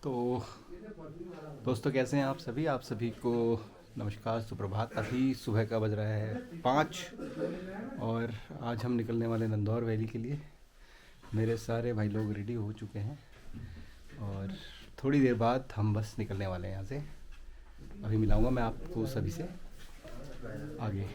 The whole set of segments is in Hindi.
तो दोस्तों कैसे हैं आप सभी को नमस्कार सुप्रभात। अभी सुबह का बज रहा है 5 और आज हम निकलने वाले नंदौर वैली के लिए। मेरे सारे भाई लोग रेडी हो चुके हैं और थोड़ी देर बाद हम बस निकलने वाले हैं यहाँ से। अभी मिलाऊंगा मैं आपको सभी से आगे।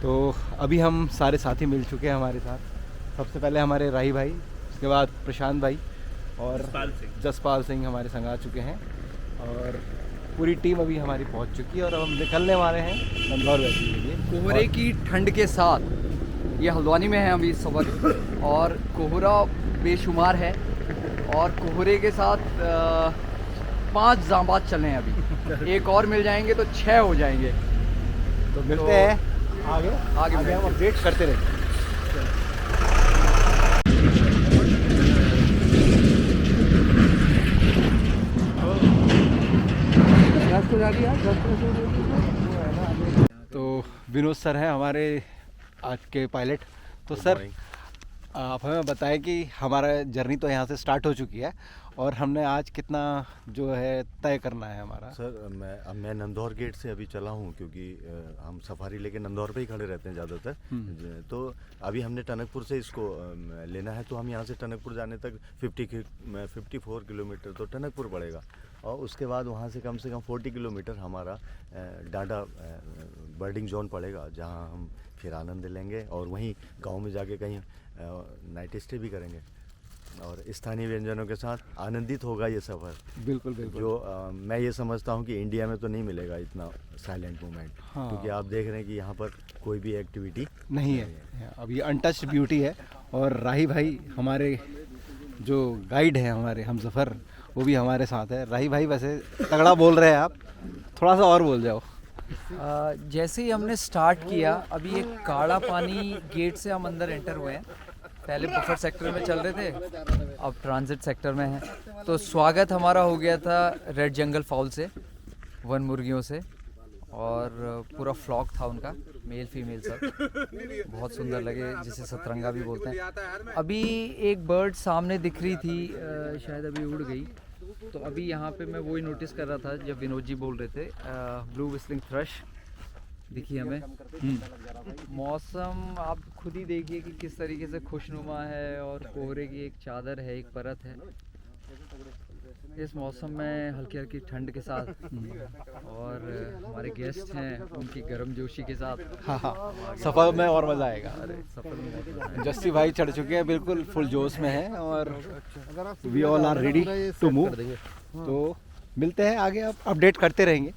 तो अभी हम सारे साथी मिल चुके हैं हमारे साथ। सबसे पहले हमारे राही भाई, उसके बाद प्रशांत भाई और जसपाल सिंह हमारे संग आ चुके हैं और पूरी टीम अभी हमारी पहुंच चुकी है और अब हम निकलने वाले हैं नंदौर वैली के लिए। कोहरे की ठंड के साथ ये हल्द्वानी में है अभी इस वक्त और कोहरा बेशुमार है और कोहरे के साथ 5 जांबाज चले हैं अभी। एक और मिल जाएंगे तो 6 हो जाएंगे। तो मिलते हैं आगे हम अपडेट करते रहेंगे। तो विनोद सर हैं हमारे आज के पायलट। तो सर आप हमें बताएं कि हमारा जर्नी तो यहाँ से स्टार्ट हो चुकी है और हमने आज कितना जो है तय करना है हमारा। सर मैं नंदौर गेट से अभी चला हूँ क्योंकि हम सफारी लेके नंदौर पे ही खड़े रहते हैं ज़्यादातर। तो अभी हमने टनकपुर से इसको लेना है, तो हम यहाँ से टनकपुर जाने तक 54 किलोमीटर तो टनकपुर पड़ेगा और उसके बाद वहाँ से कम 40 किलोमीटर हमारा डांडा बर्डिंग जोन पड़ेगा, जहाँ हम फिर आनंद लेंगे और वहीं गाँव में जाके कहीं नाइट स्टे भी करेंगे और स्थानीय व्यंजनों के साथ आनंदित होगा ये सफ़र। बिल्कुल बिल्कुल। जो मैं ये समझता हूँ कि इंडिया में तो नहीं मिलेगा इतना साइलेंट मोमेंट। हाँ। क्योंकि आप देख रहे हैं कि यहाँ पर कोई भी एक्टिविटी नहीं है। अब ये अनटच्ड ब्यूटी है और राही भाई हमारे जो गाइड हैं, हमारे हम सफ़र, वो भी हमारे साथ है। राही भाई वैसे तगड़ा बोल रहे हैं, आप थोड़ा सा और बोल जाओ। जैसे ही हमने स्टार्ट किया, अभी एक काला पानी गेट से हम अंदर एंटर हुए हैं। पहले बफर सेक्टर में चल रहे थे, अब ट्रांजिट सेक्टर में है। तो स्वागत हमारा हो गया था रेड जंगल फाउल से, वन मुर्गियों से, और पूरा फ्लॉक था उनका, मेल फीमेल सब बहुत सुंदर लगे, जिसे सतरंगा भी बोलते हैं। अभी एक बर्ड सामने दिख रही थी, शायद अभी उड़ गई। तो अभी यहाँ पे मैं वही नोटिस कर रहा था जब विनोद जी बोल रहे थे, ब्लू विस्लिंग थ्रश दिखी हमें। मौसम आप खुद ही देखिए कि किस तरीके से खुशनुमा है और कोहरे की एक चादर है, एक परत है। इस मौसम में हल्की हल्की ठंड के साथ और हमारे गेस्ट हैं उनकी गर्मजोशी के साथ, हाँ, सफ़र में और मज़ा आएगा। अरे सफर में बहुत मजा आएगा। जस्सी भाई चढ़ चुके हैं, बिल्कुल फुल जोश में हैं और we all are ready to move. तो मिलते हैं आगे, अब अपडेट करते रहेंगे,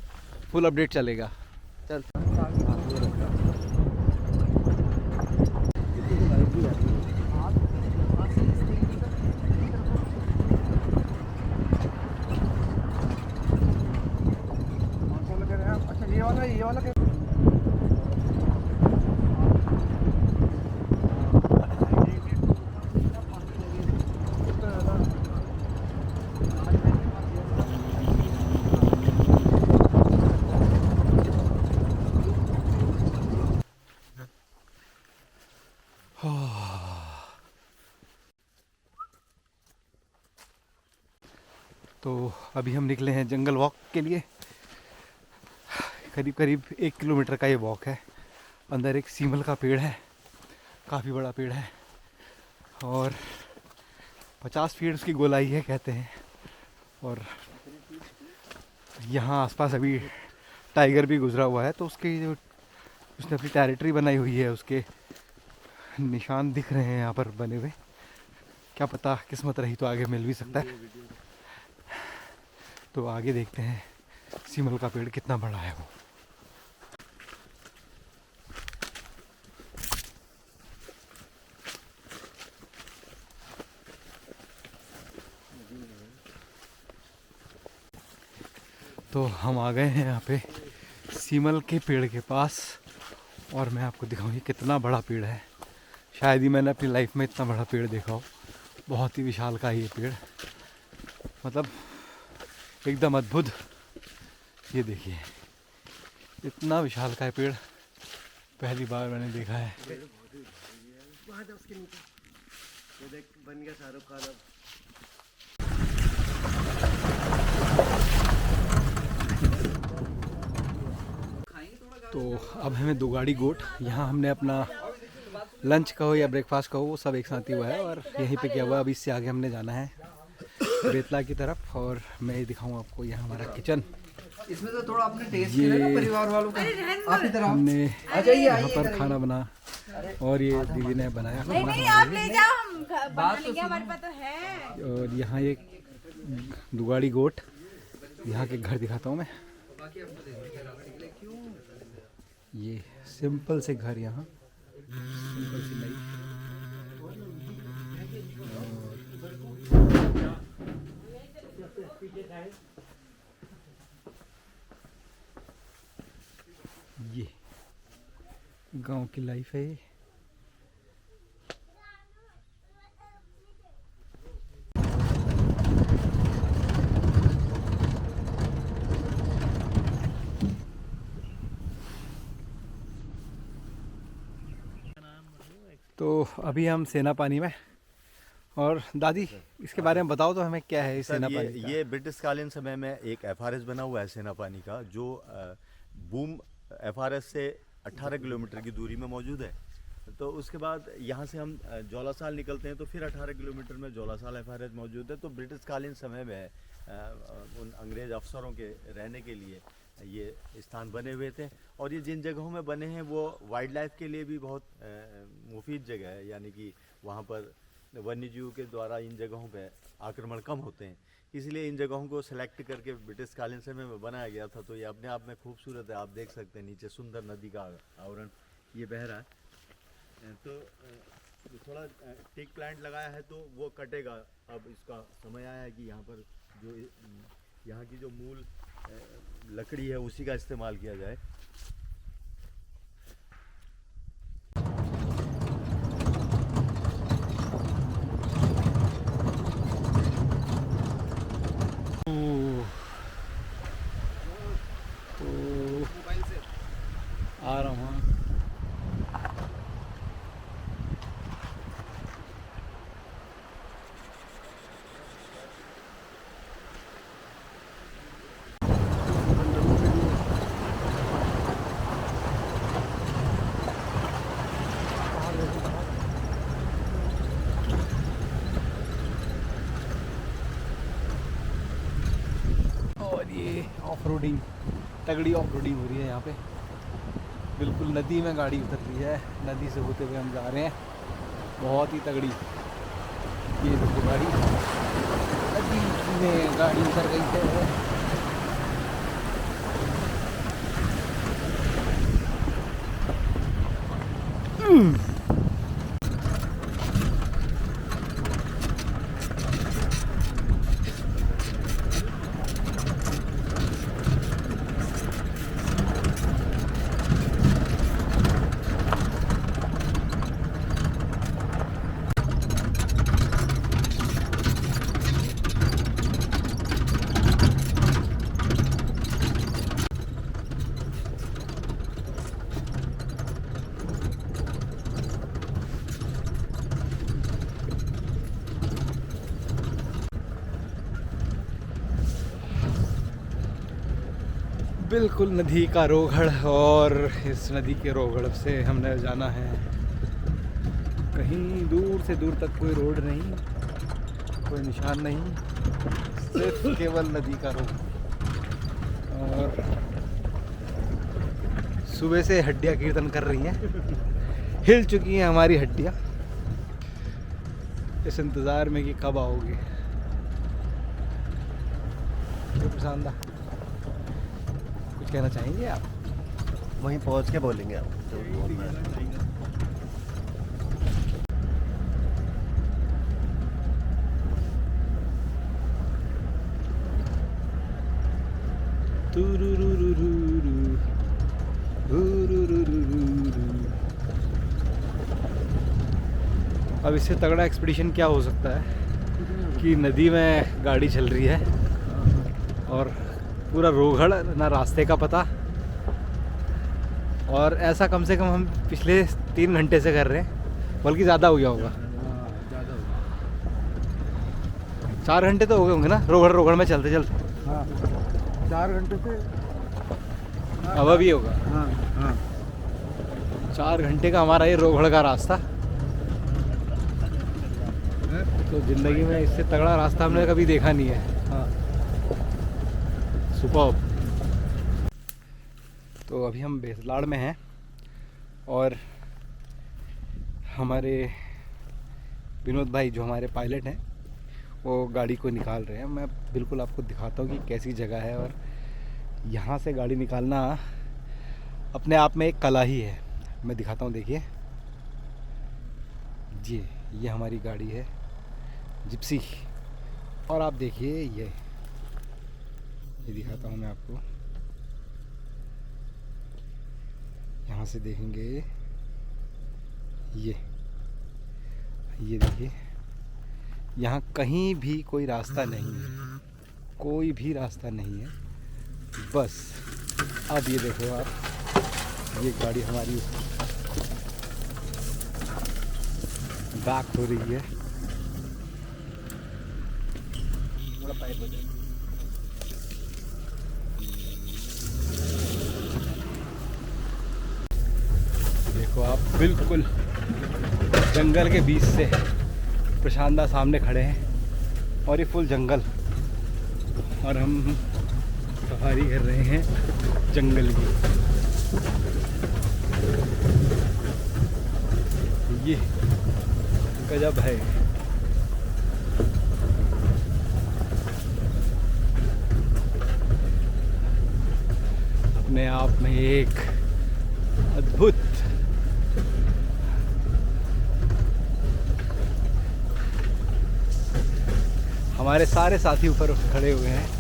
फुल अपडेट चलेगा। चल ये वाला तो अभी हम निकले हैं जंगल वॉक के लिए। करीब करीब 1 किलोमीटर का ये वॉक है। अंदर एक सीमल का पेड़ है, काफ़ी बड़ा पेड़ है और 50 फीट उसकी गोलाई है कहते हैं। और यहाँ आसपास अभी टाइगर भी गुजरा हुआ है, तो उसकी जो उसने अपनी टेरिटरी बनाई हुई है, उसके निशान दिख रहे हैं यहाँ पर बने हुए। क्या पता किस्मत रही तो आगे मिल भी सकता है। तो आगे देखते हैं सीमल का पेड़ कितना बड़ा है वो। तो हम आ गए हैं यहाँ पे सीमल के पेड़ के पास और मैं आपको दिखाऊँ ये कितना बड़ा पेड़ है। शायद ही मैंने अपनी लाइफ में इतना बड़ा पेड़ देखा हो। बहुत ही विशाल का ये पेड़, मतलब एकदम अद्भुत। ये देखिए इतना विशाल का पेड़ पहली बार मैंने देखा है। उसके नीचे ये देख बन गया शाहरुख खान अब। अब हमें दुगाड़ी गोट, यहाँ हमने अपना लंच कहो या ब्रेकफास्ट कहो वो सब एक साथ ही हुआ है और यहीं पे क्या हुआ। अभी इससे आगे हमने जाना है बेतला की तरफ और मैं दिखाऊँ आपको यहाँ हमारा किचन। इसमें तो थोड़ा अपने टेस्ट किया ना परिवार वालों का। आप इधर आओ। हमने जाइए यहाँ पर खाना बना और ये दीदी ने बनाया खाना नहीं आप ले जाओ, हम बना लेंगे, हमारे पास तो है। और यहाँ एक दुगाड़ी गोट, यहाँ के घर दिखाता हूँ मैं। ये सिंपल से घर, यहाँ सिंपल सी लाइफ। ये गांव की लाइफ है ये। तो अभी हम सेना पानी में, और दादी इसके बारे में बताओ तो हमें क्या है इस सेना पानी का? ये ब्रिटिश कालीन समय में एक एफआरएस बना हुआ है सेना पानी का, जो बूम एफआरएस से 18 किलोमीटर की दूरी में मौजूद है। तो उसके बाद यहाँ से हम जोलासाल निकलते हैं तो फिर 18 किलोमीटर में जोलासाल एफआरएस मौजूद है। तो ब्रिटिश कालीन समय में उन अंग्रेज अफसरों के रहने के लिए ये स्थान बने हुए थे। और ये जिन जगहों में बने हैं वो वाइल्ड लाइफ के लिए भी बहुत मुफीद जगह है, यानी कि वहाँ पर वन्य जीव के द्वारा इन जगहों पे आक्रमण कम होते हैं, इसलिए इन जगहों को सेलेक्ट करके ब्रिटिश कालीन समय में बनाया गया था। तो ये अपने आप में खूबसूरत है, आप देख सकते हैं नीचे सुंदर नदी का आवरण ये बह रहा है। तो थोड़ा टीक प्लांट लगाया है तो वो कटेगा, अब इसका समय आया है कि यहाँ पर जो यहाँ की जो मूल लकड़ी है उसी का इस्तेमाल किया जाए। आ रहा हूँ। और ये ऑफ रोडिंग, तगड़ी ऑफ रोडिंग हो रही है यहाँ पे। बिल्कुल नदी में गाड़ी उतर रही है, नदी से होते हुए हम जा रहे हैं, बहुत ही तगड़ी। ये देखो गाड़ी, नदी में गाड़ी उतर गई है। बिल्कुल नदी का रोगड़, और इस नदी के रोगड़ से हमने जाना है कहीं दूर से दूर तक। कोई रोड नहीं, कोई निशान नहीं, सिर्फ केवल नदी का रोग। और सुबह से हड्डियां कीर्तन कर रही हैं, हिल चुकी हैं हमारी हड्डियां, इस इंतज़ार में कि कब आओगे। पसंद कुछ कहना चाहेंगे आप? वहीं पहुंच के बोलेंगे आप जो बोलना है। अब इससे तगड़ा एक्सपीडिशन क्या हो सकता है कि नदी में गाड़ी चल रही है और पूरा रोगड़, ना रास्ते का पता, और ऐसा कम से कम हम पिछले 3 घंटे से कर रहे हैं, बल्कि ज़्यादा हो गया होगा। 4 घंटे तो हो गए होंगे ना रोगड़ में चलते चलते। हाँ 4 घंटे से अब अभी होगा। हाँ हाँ 4 घंटे का हमारा ये रोहड़ का रास्ता, तो ज़िंदगी में इससे तगड़ा रास्ता हमने कभी देखा नहीं है। हाँ। सुपर्ब। तो अभी हम बेसलाड़ में हैं और हमारे विनोद भाई जो हमारे पायलट हैं वो गाड़ी को निकाल रहे हैं। मैं बिल्कुल आपको दिखाता हूँ कि कैसी जगह है, और यहाँ से गाड़ी निकालना अपने आप में एक कला ही है। मैं दिखाता हूँ, देखिए ये हमारी गाड़ी है जिप्सी, और आप देखिए ये दिखाता हूँ मैं आपको। यहाँ से देखेंगे ये देखिए, यहाँ कहीं भी कोई रास्ता नहीं है, कोई भी रास्ता नहीं है। बस अब ये देखो आप, ये गाड़ी हमारी बैक हो रही है। देखो आप, बिल्कुल जंगल के बीच से प्रशांत दा सामने खड़े हैं और ये फुल जंगल, और हम सफारी कर रहे हैं जंगल की। ये गजब है। अपने आप में एक अद्भुत हमारे सारे साथी ऊपर खड़े हुए हैं।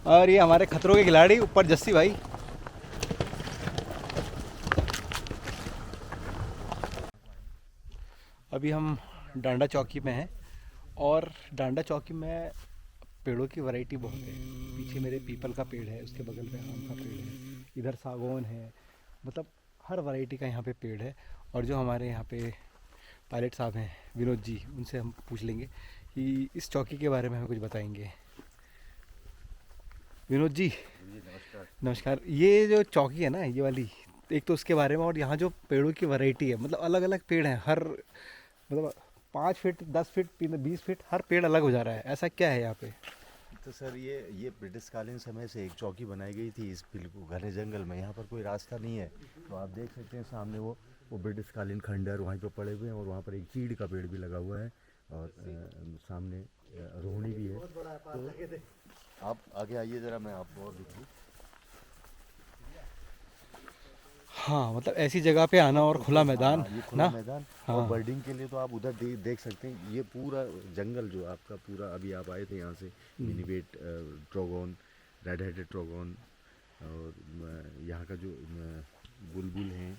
और ये हमारे खतरों के खिलाड़ी ऊपर जस्सी भाई। अभी हम डांडा चौकी में हैं, और डांडा चौकी में पेड़ों की वैरायटी बहुत है। पीछे मेरे पीपल का पेड़ है, उसके बगल में आम का पेड़ है, इधर सागौन है, मतलब हर वैरायटी का यहाँ पे पेड़ है। और जो हमारे यहाँ पे पायलट साहब हैं विनोद जी, उनसे हम पूछ लेंगे कि इस चौकी के बारे में हमें कुछ बताएंगे। विनोद जी नमस्कार। ये जो चौकी है ना, ये वाली, एक तो उसके बारे में, और यहाँ जो पेड़ों की वैरायटी है, मतलब अलग अलग पेड़ हैं, हर मतलब 5 फीट 10 फीट 20 फीट हर पेड़ अलग हो जा रहा है। ऐसा क्या है यहाँ पे? तो सर ये ब्रिटिशकालीन समय से एक चौकी बनाई गई थी इस बिल्कुल घने जंगल में। यहाँ पर कोई रास्ता नहीं है, तो आप देख सकते हैं सामने वो ब्रिटिशकालीन खंडहर वहीं पे पड़े हुए हैं, और वहाँ पर एक चीड़ का पेड़ भी लगा हुआ है, और सामने रोहिणी भी है। तो आप आगे आइए ज़रा, मैं आपको और दिखाऊँ। हाँ, मतलब ऐसी जगह पे आना और खुला मैदान, ये खुला ना? मैदान। हाँ। और बर्डिंग के लिए तो आप उधर देख सकते हैं, ये पूरा जंगल जो आपका पूरा, अभी आप आए थे यहाँ से, minivet trogon, red headed trogon, और यहाँ का जो बुलबुल हैं,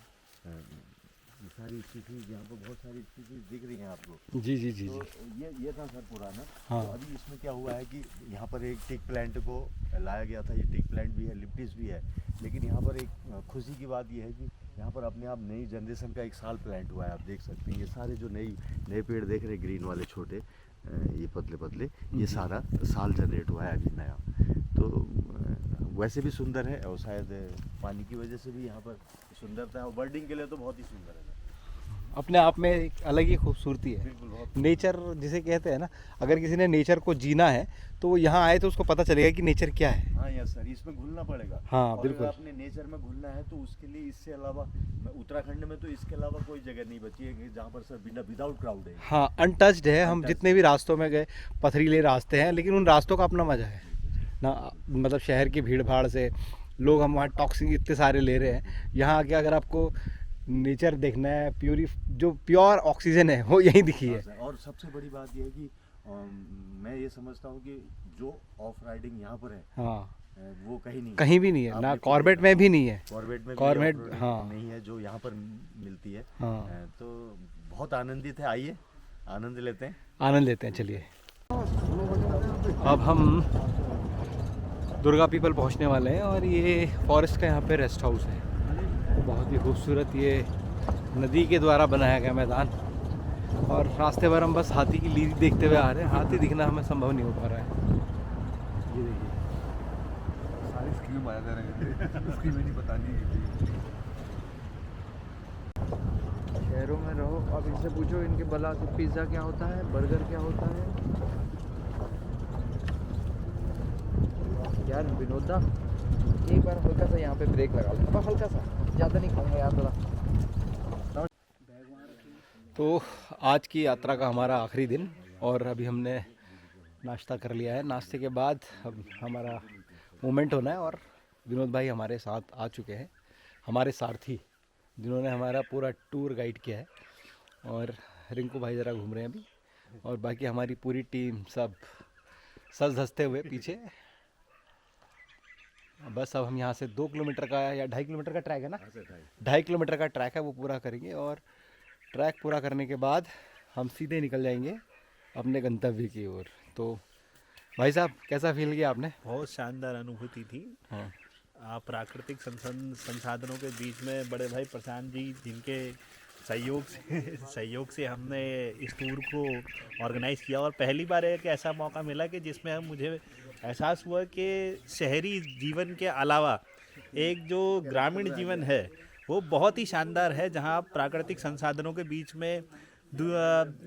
सारी स्पीसीज यहाँ पर बहुत सारी स्पीसीज दिख रही हैं आपको। जी जी जी तो जी। ये था सर पुराना। हाँ। तो अभी इसमें क्या हुआ है कि यहाँ पर एक टिक प्लांट को लाया गया था। ये टिक प्लांट भी है, लिप्टिस भी है, लेकिन यहाँ पर एक खुशी की बात यह है कि यहाँ पर अपने आप नई जनरेशन का एक साल प्लांट हुआ है। आप देख सकते हैं ये सारे जो नए पेड़ देख रहे हैं, ग्रीन वाले छोटे, ये पतले पतले, ये सारा साल जनरेट हुआ है अभी नया। तो वैसे भी सुंदर है, और शायद पानी की वजह से भी यहाँ पर सुंदरता है, और बर्डिंग के लिए तो बहुत ही सुंदर है। अपने आप में एक अलग ही खूबसूरती है। बिल्कुल, बहुत नेचर जिसे कहते हैं ना, अगर किसी ने नेचर को जीना है तो वो यहाँ आए तो उसको पता चलेगा कि नेचर क्या है। हाँ यस सर, इसमें घुलना पड़ेगा। हाँ, और बिल्कुल। अगर आपने नेचर में घुलना है तो उसके लिए इससे अलावा उत्तराखंड में तो इसके अलावा कोई जगह नहीं बची है कि जहाँ पर सर बिना विदाउट क्राउड है। हाँ, अनटच्ड है। हम जितने भी रास्तों में गए, पथरीले रास्ते हैं, लेकिन उन रास्तों का अपना मजा है ना। मतलब शहर की भीड़ भाड़ से लोग, हम वहाँ टॉक्सिन इतने सारे ले रहे हैं, यहाँ आके अगर आपको नेचर देखना है, जो प्योर ऑक्सीजन है वो यहीं दिखी है। और सबसे बड़ी बात यह है कि मैं ये समझता हूँ कि जो ऑफ राइडिंग यहाँ पर है, हाँ, वो कहीं नहीं, कहीं भी नहीं है ना, आपने कॉर्बेट में भी नहीं है। कॉर्बेट में भी कॉर्बेट, off-roading हाँ। नहीं है जो यहाँ पर मिलती है। हाँ। तो बहुत आनंदित है, आइए आनंद लेते हैं। आनंद लेते हैं, चलिए। अब हम दुर्गा पीपल पहुंचने वाले हैं और ये फॉरेस्ट का यहाँ पे रेस्ट हाउस है। बहुत ही खूबसूरत ये नदी के द्वारा बनाया गया मैदान, और रास्ते भर हम बस हाथी की लीद देखते हुए आ रहे हैं। हाथी दिखना हमें संभव नहीं हो पा रहा है। ये देखिए, सारी स्कीम बता रहे हैं, स्कीम नहीं बतानी है। शहरों में रहो, अब इनसे पूछो इनके भला से पिज़्ज़ा क्या होता है, बर्गर क्या होता है। यार विनोदा, एक बार हल्का सा यहाँ पे ब्रेक लगा लो, बस हल्का सा, ज़्यादा नहीं खाऊंगा यार थोड़ा। तो आज की यात्रा का हमारा आखिरी दिन, और अभी हमने नाश्ता कर लिया है। नाश्ते के बाद अब हमारा मूवमेंट होना है, और विनोद भाई हमारे साथ आ चुके हैं, हमारे सारथी जिन्होंने हमारा पूरा टूर गाइड किया है। और रिंकू भाई ज़रा घूम रहे हैं अभी, और बाकी हमारी पूरी टीम सब सज धजते हुए पीछे। बस अब हम यहाँ से 2 किलोमीटर का या 2.5 किलोमीटर का ट्रैक है ना, 2.5 किलोमीटर का ट्रैक है, वो पूरा करेंगे। और ट्रैक पूरा करने के बाद हम सीधे निकल जाएंगे अपने गंतव्य की ओर। तो भाई साहब, कैसा फील किया आपने? बहुत शानदार अनुभूति थी। हाँ, प्राकृतिक संसाधनों के बीच में बड़े भाई प्रशांत जी, जिनके सहयोग से हमने इस टूर को ऑर्गेनाइज़ किया, और पहली बार एक ऐसा मौका मिला कि जिसमें मुझे एहसास हुआ कि शहरी जीवन के अलावा एक जो ग्रामीण जीवन है वो बहुत ही शानदार है, जहां आप प्राकृतिक संसाधनों के बीच में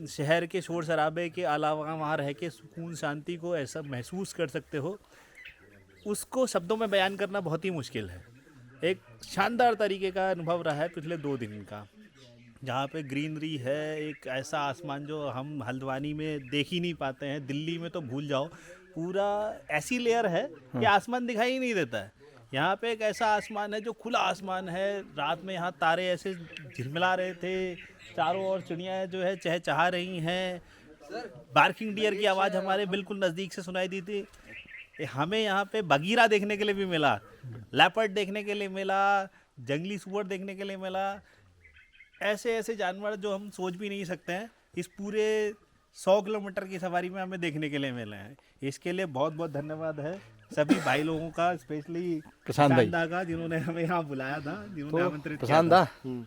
शहर के शोर शराबे के अलावा वहाँ रह के सुकून शांति को ऐसा महसूस कर सकते हो। उसको शब्दों में बयान करना बहुत ही मुश्किल है। एक शानदार तरीके का अनुभव रहा है पिछले 2 दिन का, जहाँ पे ग्रीनरी है, एक ऐसा आसमान जो हम हल्द्वानी में देख ही नहीं पाते हैं, दिल्ली में तो भूल जाओ, पूरा ऐसी लेयर है कि आसमान दिखाई ही नहीं देता है। यहाँ पे एक ऐसा आसमान है जो खुला आसमान है। रात में यहाँ तारे ऐसे झिलमिला रहे थे, चारों ओर चिड़ियाँ जो है चहचहा रही हैं, बार्किंग डियर की आवाज़ हमारे बिल्कुल नज़दीक से सुनाई दी थी। हमें यहाँ पे बगीरा देखने के लिए भी मिला, लेपर्ड देखने के लिए मिला, जंगली सुअर देखने के लिए मिला। ऐसे ऐसे जानवर जो हम सोच भी नहीं सकते हैं, इस पूरे 100 किलोमीटर की सवारी में हमें देखने के लिए मिले हैं। इसके लिए बहुत बहुत धन्यवाद है सभी भाई लोगों का, स्पेशली प्रशांत भाई का, जिन्होंने हमें यहाँ बुलाया था, जिन्होंने तो आमंत्रित किया प्रशांत था। दा,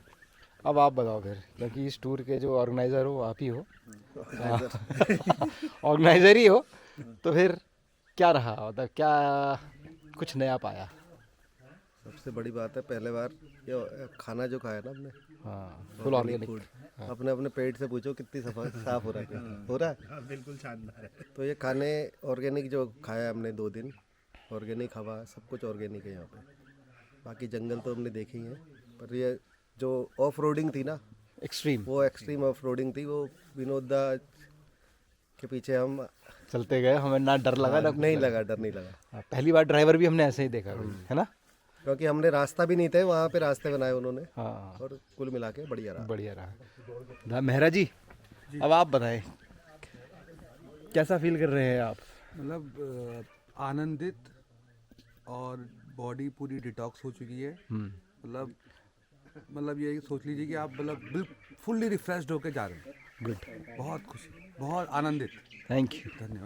अब आप बताओ फिर, क्योंकि इस टूर के जो ऑर्गेनाइज़र हो आप ही हो, ऑर्गेनाइज़र ही हो, तो फिर क्या रहा, मतलब क्या कुछ नया पाया? सबसे बड़ी बात है, पहले बार ये खाना जो खाया ना हमने, हाँ, फुल ऑर्गेनिक फूड, अपने अपने पेट से पूछो कितनी साफ हो रहा है, हो रहा है। बिल्कुल शानदार है। तो ये खाने ऑर्गेनिक जो खाया हमने 2 दिन, ऑर्गेनिक हवा, सब कुछ ऑर्गेनिक है यहाँ पे। बाकी जंगल तो हमने देखे ही हैं, पर ये जो ऑफ रोडिंग थी ना, एक्सट्रीम, वो एक्सट्रीम ऑफ रोडिंग थी। वो विनोद दा के पीछे हम चलते गए, हमें ना डर लगा ना नहीं लगा, डर नहीं लगा, हाँ, पहली बार ड्राइवर भी हमने ऐसे ही देखा है ना। क्योंकि हमने रास्ता भी नहीं थे, वहाँ पे रास्ते बनाए उन्होंने, हाँ, और कुल मिला के बढ़िया रहा। बढ़िया रहा। मेहरा जी, अब आप बताएं कैसा फील कर रहे हैं आप? मतलब आनंदित, और बॉडी पूरी डिटॉक्स हो चुकी है। मतलब ये सोच लीजिए कि आप मतलब फुल्ली रिफ्रेश्ड होके जा रहे हैं। गुड, बहुत खुशी, बहुत आनंदित। Thank you. धन्यवाद।